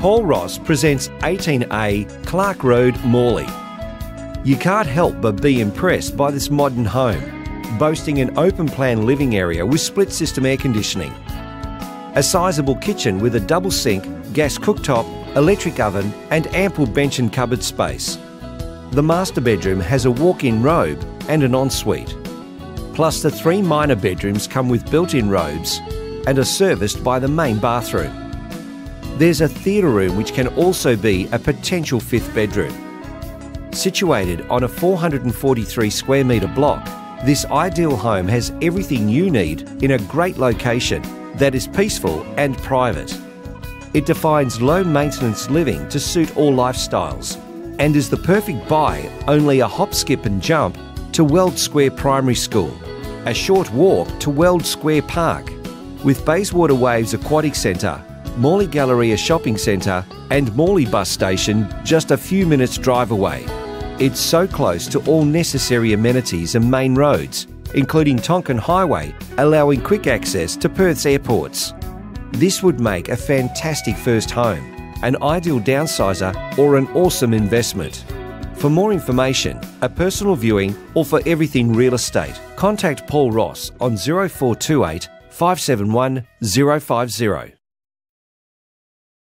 Paul Ross presents 18A Clarke Road, Morley. You can't help but be impressed by this modern home, boasting an open-plan living area with split-system air conditioning, a sizable kitchen with a double sink, gas cooktop, electric oven and ample bench and cupboard space. The master bedroom has a walk-in robe and an ensuite. Plus the 3 minor bedrooms come with built-in robes and are serviced by the main bathroom. There's a theatre room which can also be a potential 5th bedroom. Situated on a 443 square metre block, this ideal home has everything you need in a great location that is peaceful and private. It defines low-maintenance living to suit all lifestyles and is the perfect buy, only a hop, skip and jump to Weld Square Primary School, a short walk to Weld Square Park, with Bayswater Waves Aquatic Centre, Morley Galleria Shopping Centre and Morley Bus Station just a few minutes drive away. It's so close to all necessary amenities and main roads, including Tonkin Highway, allowing quick access to Perth's airports. This would make a fantastic first home, an ideal downsizer or an awesome investment. For more information, a personal viewing or for everything real estate, contact Paul Ross on 0428 571 050.